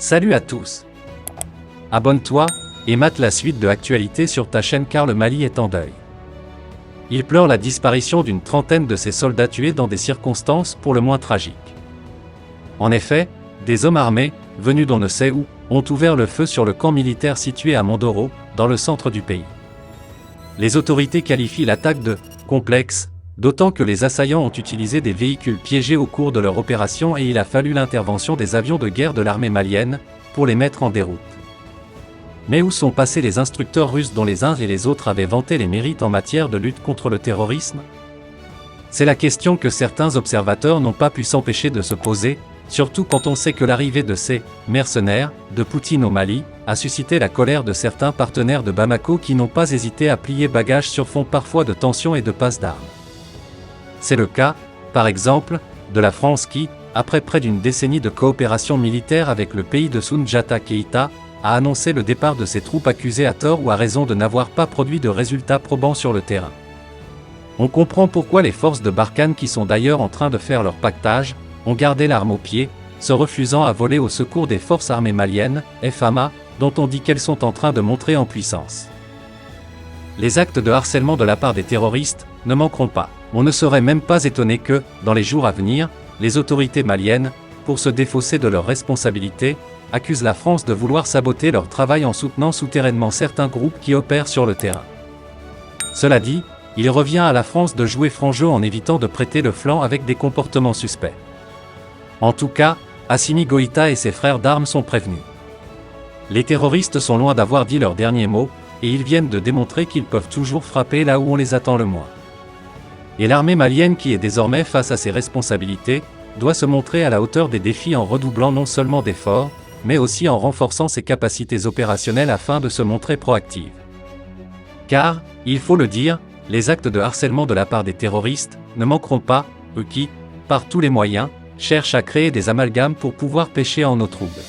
Salut à tous. Abonne-toi et mate la suite de actualité sur ta chaîne car le Mali est en deuil. Il pleure la disparition d'une trentaine de ses soldats tués dans des circonstances pour le moins tragiques. En effet, des hommes armés, venus d'on ne sait où, ont ouvert le feu sur le camp militaire situé à Mondoro, dans le centre du pays. Les autorités qualifient l'attaque de « complexe », d'autant que les assaillants ont utilisé des véhicules piégés au cours de leur opération et il a fallu l'intervention des avions de guerre de l'armée malienne pour les mettre en déroute. Mais où sont passés les instructeurs russes dont les uns et les autres avaient vanté les mérites en matière de lutte contre le terrorisme? C'est la question que certains observateurs n'ont pas pu s'empêcher de se poser, surtout quand on sait que l'arrivée de ces « mercenaires » de Poutine au Mali a suscité la colère de certains partenaires de Bamako qui n'ont pas hésité à plier bagages sur fond parfois de tensions et de passe d'armes. C'est le cas, par exemple, de la France qui, après près d'une décennie de coopération militaire avec le pays de Soundiata Keïta, a annoncé le départ de ses troupes accusées à tort ou à raison de n'avoir pas produit de résultats probants sur le terrain. On comprend pourquoi les forces de Barkhane qui sont d'ailleurs en train de faire leur pactage, ont gardé l'arme au pied, se refusant à voler au secours des forces armées maliennes, FAMA, dont on dit qu'elles sont en train de montrer en puissance. Les actes de harcèlement de la part des terroristes ne manqueront pas. On ne serait même pas étonné que, dans les jours à venir, les autorités maliennes, pour se défausser de leurs responsabilités, accusent la France de vouloir saboter leur travail en soutenant souterrainement certains groupes qui opèrent sur le terrain. Cela dit, il revient à la France de jouer franc jeu en évitant de prêter le flanc avec des comportements suspects. En tout cas, Assimi Goïta et ses frères d'armes sont prévenus. Les terroristes sont loin d'avoir dit leur dernier mot, et ils viennent de démontrer qu'ils peuvent toujours frapper là où on les attend le moins. Et l'armée malienne qui est désormais face à ses responsabilités, doit se montrer à la hauteur des défis en redoublant non seulement d'efforts, mais aussi en renforçant ses capacités opérationnelles afin de se montrer proactive. Car, il faut le dire, les actes de harcèlement de la part des terroristes ne manqueront pas, eux qui, par tous les moyens, cherchent à créer des amalgames pour pouvoir pêcher en eau trouble.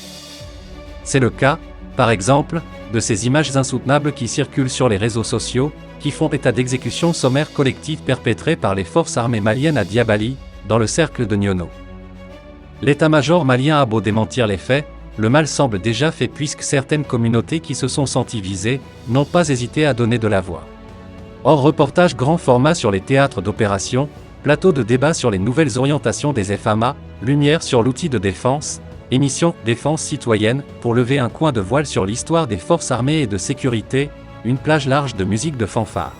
C'est le cas, par exemple, de ces images insoutenables qui circulent sur les réseaux sociaux, qui font état d'exécutions sommaires collectives perpétrées par les forces armées maliennes à Diabali, dans le cercle de Niono. L'état-major malien a beau démentir les faits, le mal semble déjà fait puisque certaines communautés qui se sont senties visées, n'ont pas hésité à donner de la voix. Hors reportage grand format sur les théâtres d'opération, plateau de débat sur les nouvelles orientations des FAMA, lumière sur l'outil de défense, émission Défense citoyenne, pour lever un coin de voile sur l'histoire des forces armées et de sécurité, une plage large de musique de fanfare.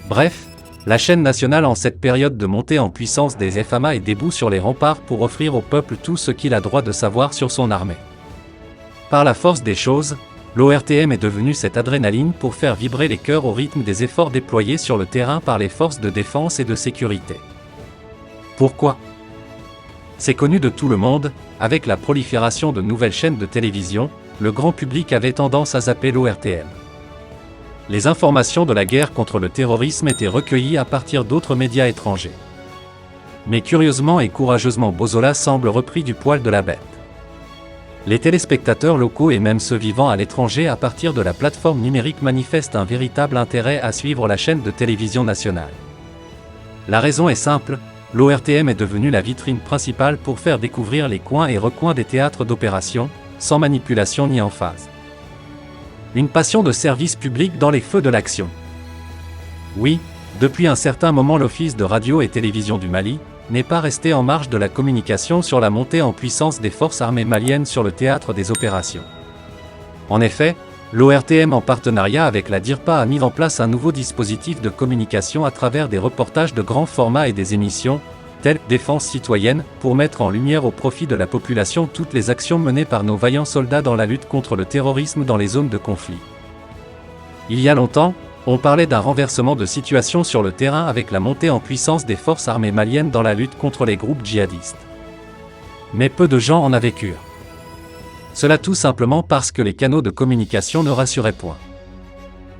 Bref, la chaîne nationale en cette période de montée en puissance des FAMA est debout sur les remparts pour offrir au peuple tout ce qu'il a droit de savoir sur son armée. Par la force des choses, l'ORTM est devenue cette adrénaline pour faire vibrer les cœurs au rythme des efforts déployés sur le terrain par les forces de défense et de sécurité. Pourquoi ? C'est connu de tout le monde, avec la prolifération de nouvelles chaînes de télévision, le grand public avait tendance à zapper l'ORTM. Les informations de la guerre contre le terrorisme étaient recueillies à partir d'autres médias étrangers. Mais curieusement et courageusement Bozola semble repris du poil de la bête. Les téléspectateurs locaux et même ceux vivant à l'étranger à partir de la plateforme numérique manifestent un véritable intérêt à suivre la chaîne de télévision nationale. La raison est simple, l'ORTM est devenue la vitrine principale pour faire découvrir les coins et recoins des théâtres d'opération, sans manipulation ni emphase. Une passion de service public dans les feux de l'action. Oui, depuis un certain moment l'Office de radio et télévision du Mali n'est pas resté en marge de la communication sur la montée en puissance des forces armées maliennes sur le théâtre des opérations. En effet, l'ORTM en partenariat avec la DIRPA a mis en place un nouveau dispositif de communication à travers des reportages de grand format et des émissions, telles Défense citoyenne, pour mettre en lumière au profit de la population toutes les actions menées par nos vaillants soldats dans la lutte contre le terrorisme dans les zones de conflit. Il y a longtemps, on parlait d'un renversement de situation sur le terrain avec la montée en puissance des forces armées maliennes dans la lutte contre les groupes djihadistes. Mais peu de gens en avaient cure. Cela tout simplement parce que les canaux de communication ne rassuraient point.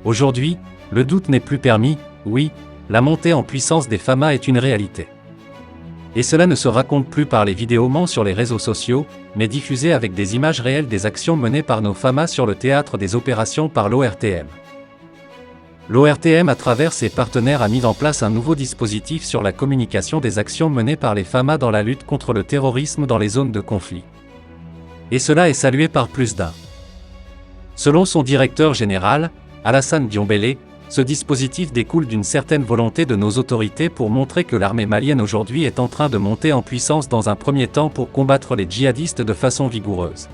Aujourd'hui, le doute n'est plus permis, oui, la montée en puissance des FAMA est une réalité. Et cela ne se raconte plus par les vidéos sur les réseaux sociaux, mais diffusé avec des images réelles des actions menées par nos FAMA sur le théâtre des opérations par l'ORTM. L'ORTM à travers ses partenaires a mis en place un nouveau dispositif sur la communication des actions menées par les FAMA dans la lutte contre le terrorisme dans les zones de conflit. Et cela est salué par plus d'un. Selon son directeur général, Alassane Diombélé, ce dispositif découle d'une certaine volonté de nos autorités pour montrer que l'armée malienne aujourd'hui est en train de monter en puissance dans un premier temps pour combattre les djihadistes de façon vigoureuse.